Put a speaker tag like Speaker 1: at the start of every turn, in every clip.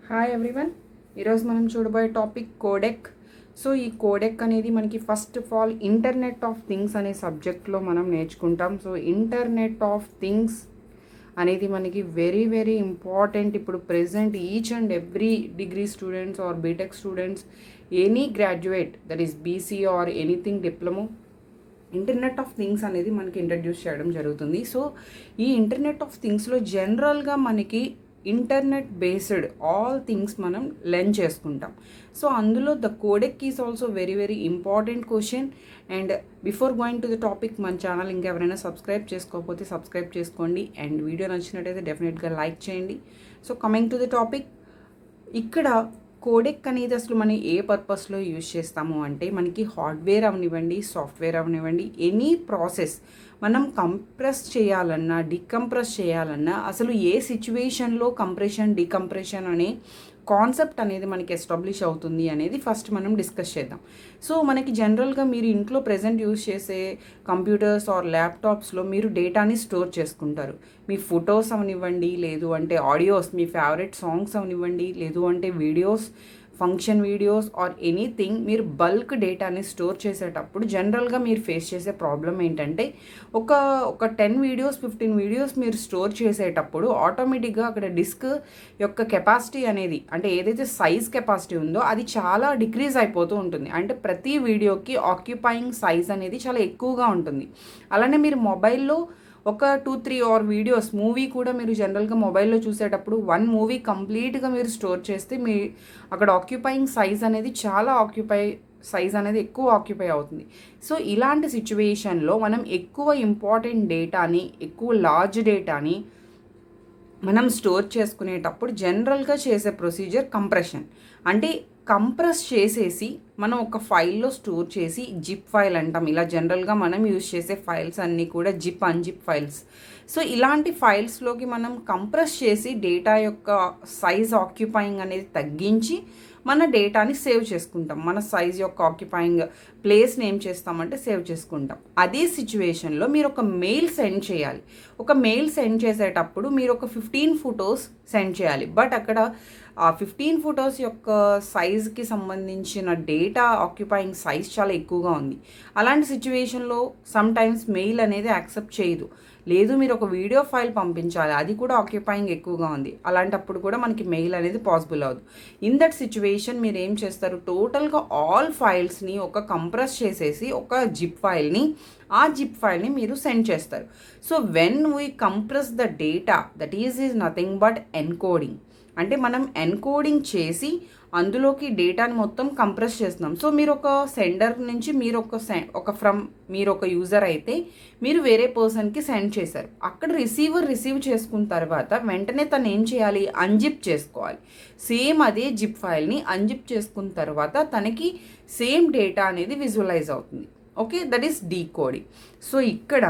Speaker 1: Hi everyone. ఈరోజు మనం చూడబోయే టాపిక్ కోడెక్. సో ఈ కోడెక్ అనేది మనకి first of all internet of things అనే సబ్జెక్ట్లో మనం నేర్చుకుంటాం. సో ఇంటర్నెట్ ఆఫ్ థింగ్స్ అనేది మనకి వెరీ వెరీ ఇంపార్టెంట్. ఇప్పుడు present each and every degree students or B Tech students, any graduate that is BC or anything diploma, internet of things అనేది మనకి introduce చేయడం జరుగుతుంది. సో ఈ ఇంటర్నెట్ ఆఫ్ థింగ్స్లో జనరల్గా మనకి ఇంటర్నెట్ బేస్డ్ ఆల్ థింగ్స్ మనం learn చేసుకుంటాం. సో అందులో the codec is also very very important question. And before going to the topic, మన ఛానల్ ఇంకెవరైనా సబ్స్క్రైబ్ చేసుకోకపోతే సబ్స్క్రైబ్ చేసుకోండి. అండ్ వీడియో నచ్చినట్టయితే డెఫినెట్గా లైక్ చేయండి. So coming to the topic, ఇక్కడ కోడెక్ అనేది అసలు మనం ఏ పర్పస్లో యూజ్ చేస్తాము అంటే, మనకి హార్డ్వేర్ అవనివ్వండి, సాఫ్ట్వేర్ అవనివ్వండి, ఎనీ ప్రాసెస్ మనం కంప్రెస్ చేయాలన్నా, డికంప్రెస్ చేయాలన్నా, అసలు ఏ సిచ్యువేషన్లో కంప్రెషన్ డికంప్రెషన్ అనే కాన్సెప్ట్ అనేది మనకి ఎస్టాబ్లిష్ అవుతుంది అనేది ఫస్ట్ మనం డిస్కస్ చేద్దాం. సో మనకి జనరల్గా మీరు ఇంట్లో ప్రెజెంట్ యూజ్ చేసే కంప్యూటర్స్ ఆర్ ల్యాప్టాప్స్లో మీరు డేటాని స్టోర్ చేసుకుంటారు. మీ ఫొటోస్ అవనివ్వండి, లేదు అంటే ఆడియోస్, మీ ఫేవరెట్ సాంగ్స్ అవనివ్వండి, లేదు అంటే videos, function videos or anything, మీరు బల్క్ డేటాని స్టోర్ చేసేటప్పుడు జనరల్గా మీరు ఫేస్ చేసే ప్రాబ్లం ఏంటంటే, ఒక 10 వీడియోస్ 15 వీడియోస్ మీరు స్టోర్ చేసేటప్పుడు ఆటోమేటిక్గా అక్కడ డిస్క్ యొక్క కెపాసిటీ అనేది, అంటే ఏదైతే సైజ్ కెపాసిటీ ఉందో అది చాలా డిక్రీజ్ అయిపోతూ ఉంటుంది. అంటే ప్రతి వీడియోకి ఆక్యుపైయింగ్ సైజ్ అనేది చాలా ఎక్కువగా ఉంటుంది. అలానే మీరు మొబైల్లో ఒక 2-3 ఆర్ వీడియోస్, మూవీ కూడా మీరు జనరల్గా మొబైల్లో చూసేటప్పుడు 1 మూవీ కంప్లీట్గా మీరు స్టోర్ చేస్తే మీ అక్కడ ఆక్యుపైయింగ్ సైజ్ అనేది సైజ్ అనేది ఎక్కువ ఆక్యుపై అవుతుంది. సో ఇలాంటి సిచ్యువేషన్లో మనం ఎక్కువ ఇంపార్టెంట్ డేటాని, ఎక్కువ లార్జ్ డేటాని మనం స్టోర్ చేసుకునేటప్పుడు జనరల్గా చేసే ప్రొసీజర్ కంప్రెషన్. అంటే కంప్రెస్ చేసేసి మనం ఒక ఫైల్లో స్టోర్ చేసి, జిప్ ఫైల్ అంటాం. ఇలా జనరల్గా మనం యూజ్ చేసే ఫైల్స్ అన్నీ కూడా జిప్ అన్జిప్ ఫైల్స్. సో ఇలాంటి ఫైల్స్లోకి మనం కంప్రెస్ చేసి డేటా యొక్క సైజ్ ఆక్యుపైయింగ్ అనేది తగ్గించి మన డేటాని సేవ్ చేసుకుంటాం. మన సైజ్ యొక్క ఆక్యుపైయింగ్ ప్లేస్ని ఏం చేస్తామంటే సేవ్ చేసుకుంటాం. అదే సిచ్యువేషన్లో మీరు ఒక మెయిల్ సెండ్ చేయాలి. ఒక మెయిల్ సెండ్ చేసేటప్పుడు మీరు ఒక 15 ఫొటోస్ సెండ్ చేయాలి. బట్ అక్కడ ఆ 15 ఫొటోస్ యొక్క సైజ్కి సంబంధించిన డేటా ఆక్యుపైయింగ్ సైజ్ చాలా ఎక్కువగా ఉంది. అలాంటి సిచ్యువేషన్లో సమ్ టైమ్స్ మెయిల్ అనేది యాక్సెప్ట్ చేయదు. లేదు, మీరు ఒక వీడియో ఫైల్ పంపించాలి, అది కూడా ఆక్యుపైయింగ్ ఎక్కువగా ఉంది. అలాంటప్పుడు కూడా మనకి మెయిల్ అనేది పాసిబుల్ అవ్వదు. ఇన్ దట్ సిచ్యువేషన్ మీరు ఏం చేస్తారు, టోటల్గా ఆల్ ఫైల్స్ని ఒక కంప్రెస్ చేసేసి ఒక జిప్ ఫైల్ని, ఆ జిప్ ఫైల్ని మీరు సెండ్ చేస్తారు. So when we compress the data, that is nothing but encoding. అంటే మనం ఎన్కోడింగ్ చేసి అందులోకి డేటాని మొత్తం కంప్రెస్ చేస్తున్నాం. సో మీరు ఒక సెండర్ నుంచి మీరు ఒక యూజర్ అయితే మీరు వేరే పర్సన్కి సెండ్ చేశారు. అక్కడ రిసీవర్ రిసీవ్ చేసుకున్న తర్వాత వెంటనే తను ఏం చేయాలి, అన్జిప్ చేసుకోవాలి. సేమ్ అదే జిప్ ఫైల్ని అన్జిప్ చేసుకున్న తర్వాత తనకి సేమ్ డేటా అనేది విజువలైజ్ అవుతుంది. Okay, that is decoding. So ఇక్కడ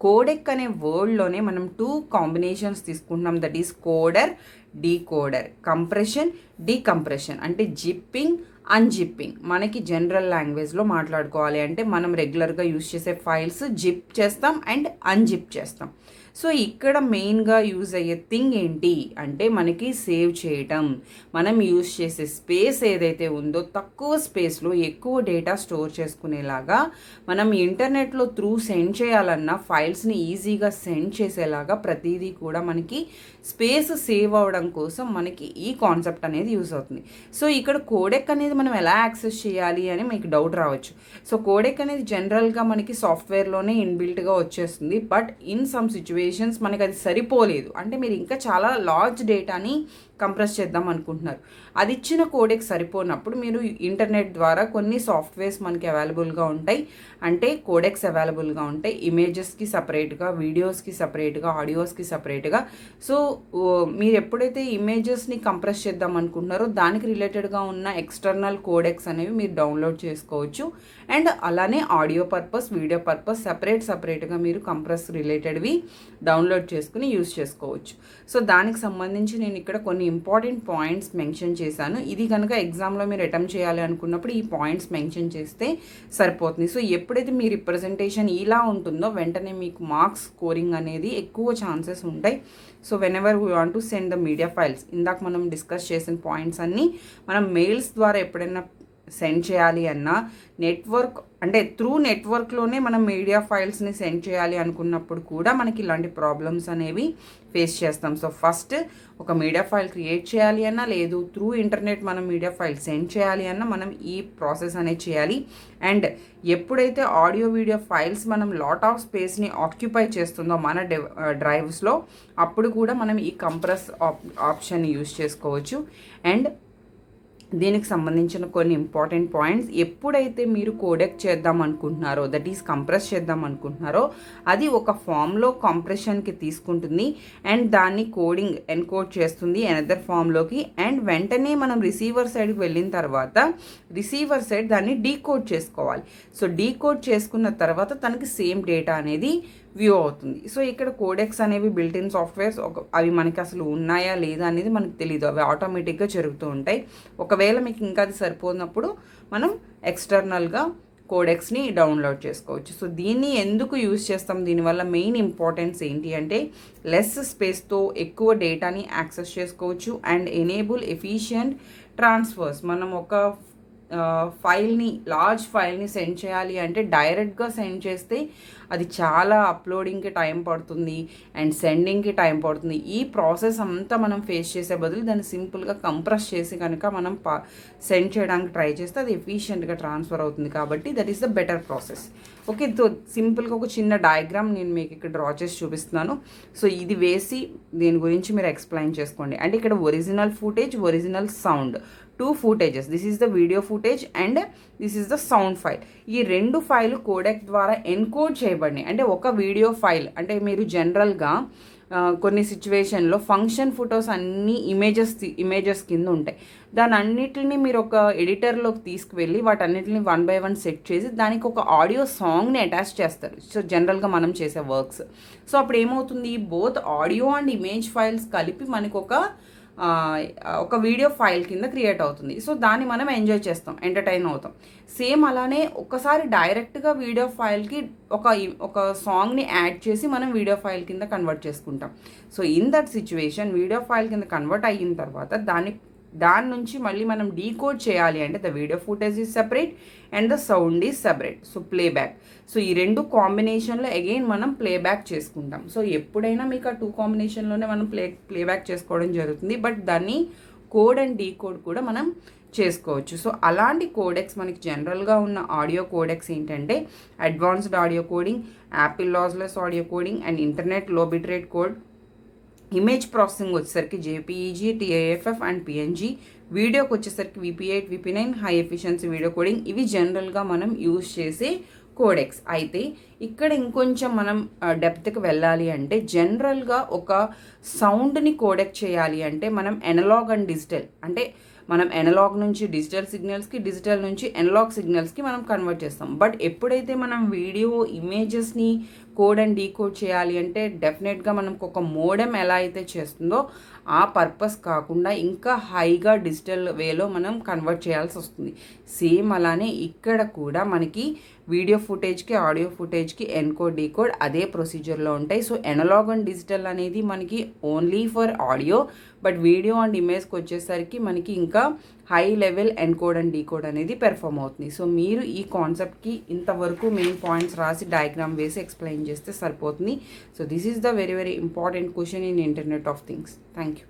Speaker 1: కోడెక్ అనే వర్డ్లోనే మనం 2 కాంబినేషన్స్ తీసుకుంటున్నాం. That is కోడర్, decoder. Compression, decompression, అంటే జిప్పింగ్, అన్జిప్పింగ్. మనకి జనరల్ లాంగ్వేజ్లో మాట్లాడుకోవాలి అంటే మనం రెగ్యులర్గా యూజ్ చేసే ఫైల్స్ జిప్ చేస్తాం అండ్ అన్జిప్ చేస్తాం. సో ఇక్కడ మెయిన్గా యూజ్ అయ్యే థింగ్ ఏంటి అంటే, మనకి సేవ్ చేయటం. మనం యూజ్ చేసే స్పేస్ ఏదైతే ఉందో తక్కువ స్పేస్లో ఎక్కువ డేటా స్టోర్ చేసుకునేలాగా, మనం ఇంటర్నెట్లో త్రూ సెండ్ చేయాలన్నా ఫైల్స్ని ఈజీగా సెండ్ చేసేలాగా ప్రతిదీ కూడా మనకి స్పేస్ సేవ్ అవ్వడం కోసం మనకి ఈ కాన్సెప్ట్ అనేది యూజ్ అవుతుంది. సో ఇక్కడ కోడెక్ అనేది మనం ఎలా యాక్సెస్ చేయాలి అని మీకు డౌట్ రావచ్చు. సో కోడెక్ అనేది జనరల్గా మనకి సాఫ్ట్వేర్లోనే ఇన్బిల్ట్గా వచ్చేస్తుంది. బట్ ఇన్ సమ్ సిచ్యువేషన్స్ మనకి అది సరిపోలేదు అంటే మీరు ఇంకా చాలా లార్జ్ డేటాని కంప్రెస్ చేద్దాం అనుకుంటున్నారు. అది ఇచ్చిన కోడెక్ సరిపోనప్పుడు మీరు ఇంటర్నెట్ ద్వారా కొన్ని సాఫ్ట్వేర్స్ మనకి అవైలబుల్గా ఉంటాయి. అంటే కోడెక్స్ అవైలబుల్గా ఉంటాయి. ఇమేజెస్కి సపరేట్గా, వీడియోస్కి సపరేట్గా, ఆడియోస్కి సపరేట్గా. సో మీరు ఎప్పుడైతే ఇమేజెస్ని కంప్రెస్ చేద్దాం అనుకుంటున్నారో దానికి రిలేటెడ్గా ఉన్న ఎక్స్టర్నల్ కోడెక్స్ అనేవి మీరు డౌన్లోడ్ చేసుకోవచ్చు. అండ్ అలానే ఆడియో పర్పస్, వీడియో పర్పస్ సపరేట్గా మీరు కంప్రెస్ రిలేటెడ్వి డౌన్లోడ్ చేసుకుని యూజ్ చేసుకోవచ్చు. సో దానికి సంబంధించి నేను ఇక్కడ కొన్ని ఇంపార్టెంట్ పాయింట్స్ మెన్షన్ చేశాను. ఇది కనుక ఎగ్జామ్లో మీరు అటెంప్ట్ చేయాలి అనుకున్నప్పుడు ఈ పాయింట్స్ మెన్షన్ చేస్తే సరిపోతుంది. సో ఎప్పుడైతే మీ రిప్రజెంటేషన్ ఇలా ఉంటుందో వెంటనే మీకు మార్క్స్ స్కోరింగ్ అనేది ఎక్కువ ఛాన్సెస్ ఉంటాయి. So when ever we want to send the media files, ఇందాక మనం డిస్కస్ చేసిన పాయింట్స్ అన్నీ మనం మెయిల్స్ ద్వారా ఎప్పుడైనా సెండ్ చేయాలి అన్నా, నెట్వర్క్ అంటే త్రూ నెట్వర్క్లోనే మనం మీడియా ఫైల్స్ని సెండ్ చేయాలి అనుకున్నప్పుడు కూడా మనకి ఇలాంటి ప్రాబ్లమ్స్ అనేవి ఫేస్ చేస్తాం. సో ఫస్ట్ ఒక మీడియా ఫైల్ క్రియేట్ చేయాలి అన్నా, లేదు త్రూ ఇంటర్నెట్ మనం మీడియా ఫైల్ సెండ్ చేయాలి అన్నా మనం ఈ ప్రాసెస్ అనేది చేయాలి. అండ్ ఎప్పుడైతే ఆడియో వీడియో ఫైల్స్ మనం లాట్ ఆఫ్ స్పేస్ని ఆక్యుపై చేస్తుందో మన డ్రైవ్స్లో, అప్పుడు కూడా మనం ఈ కంప్రెస్ ఆప్షన్ యూజ్ చేసుకోవచ్చు. అండ్ దీనికి సంబంధించిన కొన్ని ఇంపార్టెంట్ పాయింట్స్, ఎప్పుడైతే మీరు కోడెక్ చేద్దాం అనుకుంటున్నారో, దట్ ఈస్ కంప్రెస్ చేద్దాం అనుకుంటున్నారో, అది ఒక ఫామ్లో కంప్రెషన్కి తీసుకుంటుంది అండ్ దాన్ని కోడింగ్ ఎన్కోడ్ చేస్తుంది అనదర్ ఫామ్లోకి. అండ్ వెంటనే మనం రిసీవర్ సైడ్కి వెళ్ళిన తర్వాత రిసీవర్ సైడ్ దాన్ని డీకోడ్ చేసుకోవాలి. సో డీకోడ్ చేసుకున్న తర్వాత తనకి సేమ్ డేటా అనేది వ్యూ అవుతుంది. సో ఇక్కడ కోడెక్స్ అనేవి బిల్ట్-ఇన్ సాఫ్ట్వేర్స్, అవి మనకి అసలు ఉన్నాయా లేదా అనేది మనకు తెలియదు, అవి ఆటోమేటిక్గా జరుగుతూ ఉంటాయి. ఒకవేళ మీకు ఇంకా అది సరిపోయినప్పుడు మనం ఎక్స్టర్నల్గా కోడెక్స్ని డౌన్లోడ్ చేసుకోవచ్చు. సో దీన్ని ఎందుకు యూజ్ చేస్తాం, దీనివల్ల మెయిన్ ఇంపార్టెన్స్ ఏంటి అంటే లెస్ స్పేస్తో ఎక్కువ డేటాని యాక్సెస్ చేసుకోవచ్చు అండ్ ఎనేబుల్ ఎఫిషియంట్ ట్రాన్స్ఫర్స్. మనం ఒక లార్జ్ ఫైల్ని సెండ్ చేయాలి అంటే డైరెక్ట్గా సెండ్ చేస్తే అది చాలా అప్లోడింగ్కి టైం పడుతుంది అండ్ సెండింగ్కి టైం పడుతుంది. ఈ ప్రాసెస్ అంతా మనం ఫేస్ చేసే బదులు దాన్ని సింపుల్గా కంప్రెస్ చేసి కనుక మనం సెండ్ చేయడానికి ట్రై చేస్తే అది ఎఫిషియెంట్గా ట్రాన్స్ఫర్ అవుతుంది. కాబట్టి that is the better process. Okay, so సింపుల్గా ఒక చిన్న డయాగ్రామ్ నేను మీకు ఇక్కడ డ్రా చేసి చూపిస్తున్నాను. సో ఇది వేసి దీని గురించి మీరు ఎక్స్ప్లెయిన్ చేసుకోండి. అంటే ఇక్కడ original footage, original sound, 2 footages. This is the video footage and this is the sound file. ఈ 2 ఫైల్ కోడెక్ ద్వారా ఎన్కోడ్ చేయబడినాయి. అంటే ఒక వీడియో ఫైల్ అంటే మీరు జనరల్గా కొన్ని సిచ్యువేషన్లో ఫంక్షన్ ఫొటోస్ అన్నీ ఇమేజెస్ కింద ఉంటాయి. దాని అన్నిటిని మీరు ఒక ఎడిటర్లోకి తీసుకువెళ్ళి వాటన్నిటిని 1 by 1 సెట్ చేసి దానికి ఒక ఆడియో సాంగ్ని అటాచ్ చేస్తారు. సో జనరల్గా మనం చేసే వర్క్స్. సో అప్పుడు ఏమవుతుంది, both audio and image files కలిపి మనకు ఒక వీడియో ఫైల్ కింద క్రియేట్ అవుతుంది. సో దాన్ని మనం ఎంజాయ్ చేస్తాం, ఎంటర్టైన్ అవుతాం. సేమ్ అలానే ఒకసారి డైరెక్ట్గా వీడియో ఫైల్కి ఒక సాంగ్ని యాడ్ చేసి మనం వీడియో ఫైల్ కింద కన్వర్ట్ చేసుకుంటాం. So in that situation video file కింద కన్వర్ట్ అయిన తర్వాత దాని నుంచి మళ్ళీ మనం డీకోడ్ చేయాలి అంటే the video footage is separate and the sound is separate. So playback. So ఈ 2 కాంబినేషన్లో అగైన్ మనం ప్లేబ్యాక్ చేసుకుంటాం. సో ఎప్పుడైనా మీకు ఆ 2 కాంబినేషన్లోనే మనం ప్లేబ్యాక్ చేసుకోవడం జరుగుతుంది. బట్ దాన్ని కోడ్ అండ్ డీకోడ్ కూడా మనం చేసుకోవచ్చు. సో అలాంటి కోడెక్స్ మనకి జనరల్గా ఉన్న ఆడియో కోడెక్స్ ఏంటంటే advanced audio coding, Apple lossless audio coding and internet లో bit rate code, image processing వచ్చేసరికి జేపీఈజీ, టీఐఎఫ్ఎఫ్ అండ్ పిఎన్జీ, వీడియోకి వచ్చేసరికి VP8, VP9 high efficiency video coding. ఇవి జనరల్గా మనం యూజ్ చేసే కోడెక్స్. అయితే ఇక్కడ ఇంకొంచెం మనం డెప్త్కి వెళ్ళాలి అంటే జనరల్గా ఒక సౌండ్ని కోడెక్ చేయాలి అంటే మనం ఎనలాగ్ అండ్ డిజిటల్, అంటే మనం ఎనలాగ్ నుంచి డిజిటల్ సిగ్నల్స్కి, డిజిటల్ నుంచి ఎనలాగ్ సిగ్నల్స్కి మనం కన్వర్ట్ చేస్తాం. బట్ ఎప్పుడైతే మనం వీడియో ఇమేజెస్ని కోడ్ అండ్ డీకోడ్ చేయాలి అంటే డెఫినెట్గా మనకు ఒక మోడెమ్ ఎలా అయితే చేస్తుందో ఆ పర్పస్ కాకుండా ఇంకా హైగా డిజిటల్ వేలో మనం కన్వర్ట్ చేయాల్సి వస్తుంది. సేమ్ అలానే ఇక్కడ కూడా మనకి వీడియో ఫుటేజ్కి, ఆడియో ఫుటేజ్కి ఎన్కోడ్ డీకోడ్ అదే ప్రొసీజర్లో ఉంటాయి. సో ఎనలాగ్ అండ్ డిజిటల్ అనేది మనకి only for audio, but video and ఇమేజ్కి వచ్చేసరికి మనకి ఇంకా high level encode and decode అనేది పెర్ఫామ్ అవుతుంది. సో మీరు ఈ కాన్సెప్ట్కి ఇంతవరకు మెయిన్ పాయింట్స్ రాసి డయాగ్రామ్ వేసి ఎక్స్ప్లెయిన్ చేస్తే సరిపోతుంది. So this is the very very important question in internet of things. Thank you.